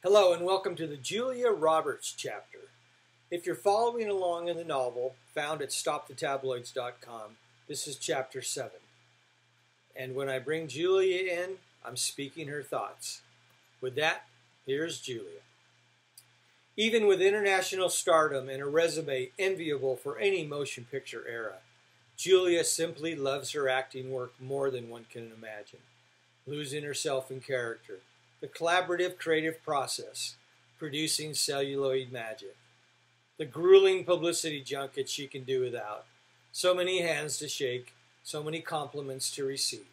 Hello and welcome to the Julia Roberts chapter. If you're following along in the novel, found at stopthetabloids.com, this is chapter 7. And when I bring Julia in, I'm speaking her thoughts. With that, here's Julia. Even with international stardom and a resume enviable for any motion picture era, Julia simply loves her acting work more than one can imagine, losing herself in character. The collaborative creative process, producing celluloid magic. The grueling publicity junket she can do without. So many hands to shake, so many compliments to receive.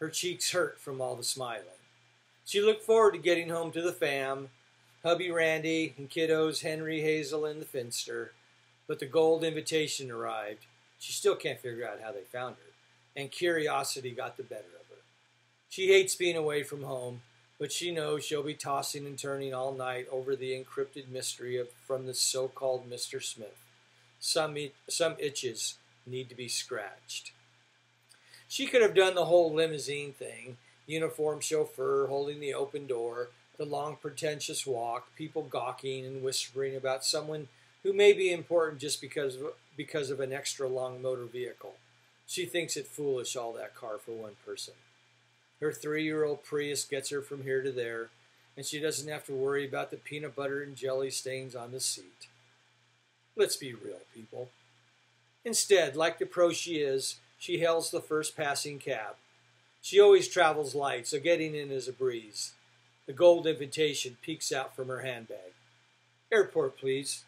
Her cheeks hurt from all the smiling. She looked forward to getting home to the fam, hubby Randy and kiddos Henry, Hazel, and the Finster. But the gold invitation arrived. She still can't figure out how they found her, and curiosity got the better of her. She hates being away from home, but she knows she'll be tossing and turning all night over the encrypted mystery from the so-called Mr. Smith. Some itches need to be scratched. She could have done the whole limousine thing, uniformed chauffeur holding the open door, the long pretentious walk, people gawking and whispering about someone who may be important just because of an extra long motor vehicle. She thinks it foolish, all that car for one person. Her 3-year-old Prius gets her from here to there, and she doesn't have to worry about the peanut butter and jelly stains on the seat. Let's be real, people. Instead, like the pro she is, she hails the first passing cab. She always travels light, so getting in is a breeze. The gold invitation peeks out from her handbag. Airport, please.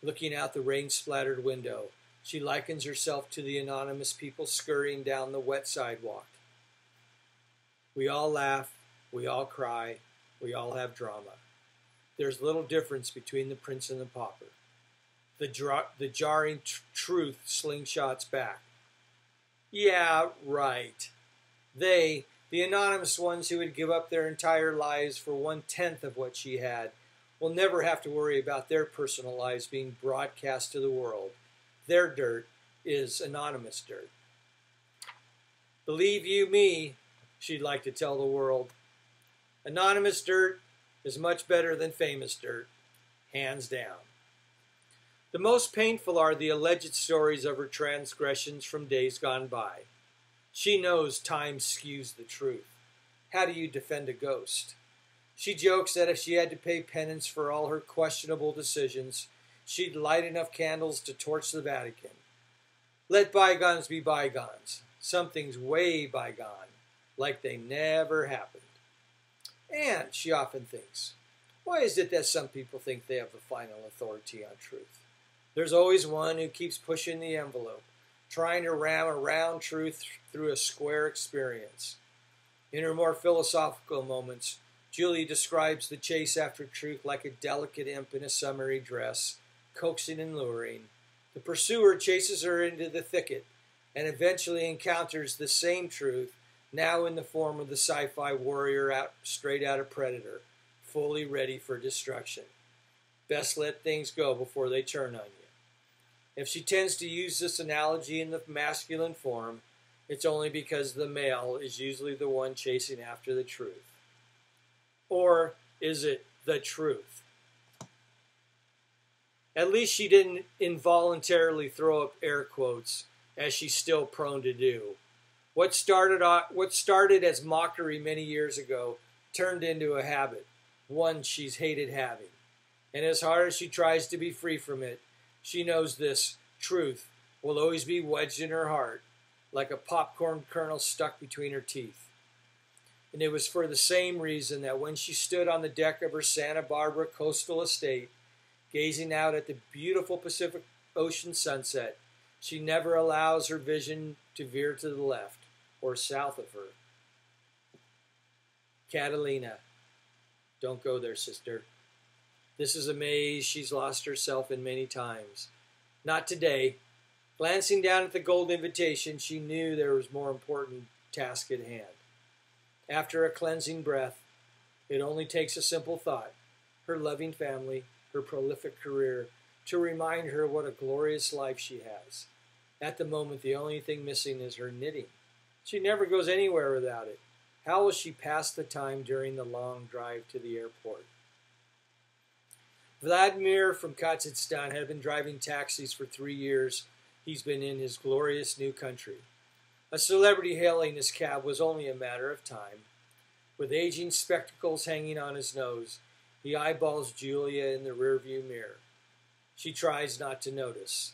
Looking out the rain-splattered window, she likens herself to the anonymous people scurrying down the wet sidewalk. We all laugh, we all cry, we all have drama. There's little difference between the prince and the pauper. The jarring truth slingshots back. Yeah, right. They, the anonymous ones who would give up their entire lives for 1/10 of what she had, will never have to worry about their personal lives being broadcast to the world. Their dirt is anonymous dirt. Believe you me, she'd like to tell the world. Anonymous dirt is much better than famous dirt, hands down. The most painful are the alleged stories of her transgressions from days gone by. She knows time skews the truth. How do you defend a ghost? She jokes that if she had to pay penance for all her questionable decisions, she'd light enough candles to torch the Vatican. Let bygones be bygones. Something's way bygone. Like they never happened. And, she often thinks, why is it that some people think they have the final authority on truth? There's always one who keeps pushing the envelope, trying to ram a round truth through a square experience. In her more philosophical moments, Julie describes the chase after truth like a delicate imp in a summery dress, coaxing and luring. The pursuer chases her into the thicket and eventually encounters the same truth, now in the form of the sci-fi warrior straight out of Predator, fully ready for destruction. Best let things go before they turn on you. If she tends to use this analogy in the masculine form, it's only because the male is usually the one chasing after the truth. Or is it the truth? At least she didn't involuntarily throw up air quotes, as she's still prone to do. What started as mockery many years ago turned into a habit, one she's hated having. And as hard as she tries to be free from it, she knows this truth will always be wedged in her heart, like a popcorn kernel stuck between her teeth. And it was for the same reason that when she stood on the deck of her Santa Barbara coastal estate, gazing out at the beautiful Pacific Ocean sunset, she never allows her vision to veer to the left or south of her. Catalina, don't go there, sister. This is a maze she's lost herself in many times. Not today. Glancing down at the gold invitation, she knew there was more important task at hand. After a cleansing breath, it only takes a simple thought, her loving family, her prolific career, to remind her what a glorious life she has. At the moment, the only thing missing is her knitting. She never goes anywhere without it. How will she pass the time during the long drive to the airport? Vladmir from Kazakhstan had been driving taxis for 3 years. He's been in his glorious new country. A celebrity hailing his cab was only a matter of time. With aging spectacles hanging on his nose, he eyeballs Julia in the rearview mirror. She tries not to notice.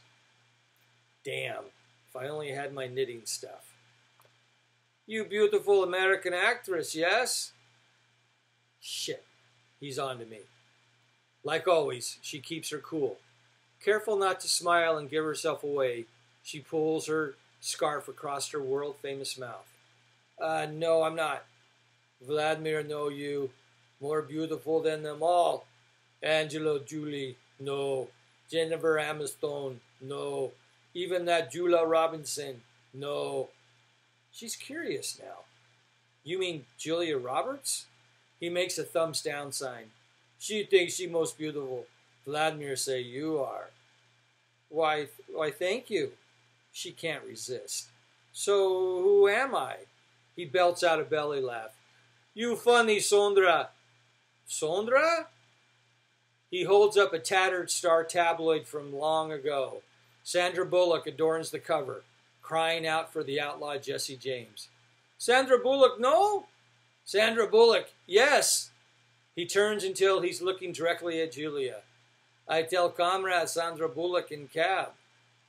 Damn, if I only had my knitting stuff. You beautiful American actress, yes? Shit, he's on to me. Like always, she keeps her cool. Careful not to smile and give herself away, she pulls her scarf across her world-famous mouth. No, I'm not. Vladmir, know you. More beautiful than them all. Angela Julie, no. Jennifer Aniston, no. Even that Julia Robinson, no. She's curious now. You mean Julia Roberts? He makes a thumbs down sign. She thinks she's most beautiful. Vladmir say you are. Why, thank you. She can't resist. So who am I? He belts out a belly laugh. You funny, Sondra. Sondra? He holds up a tattered Star tabloid from long ago. Sandra Bullock adorns the cover, crying out for the outlaw Jesse James. Sandra Bullock, no? Sandra Bullock, yes. He turns until he's looking directly at Julia. I tell comrade Sandra Bullock in cab.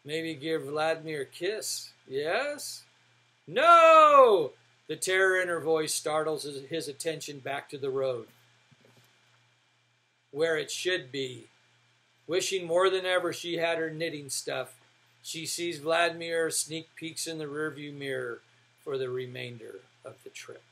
Maybe give Vladmir a kiss. Yes? No! The terror in her voice startles his attention back to the road, where it should be. Wishing more than ever she had her knitting stuff, she sees Vladmir sneak peeks in the rearview mirror for the remainder of the trip.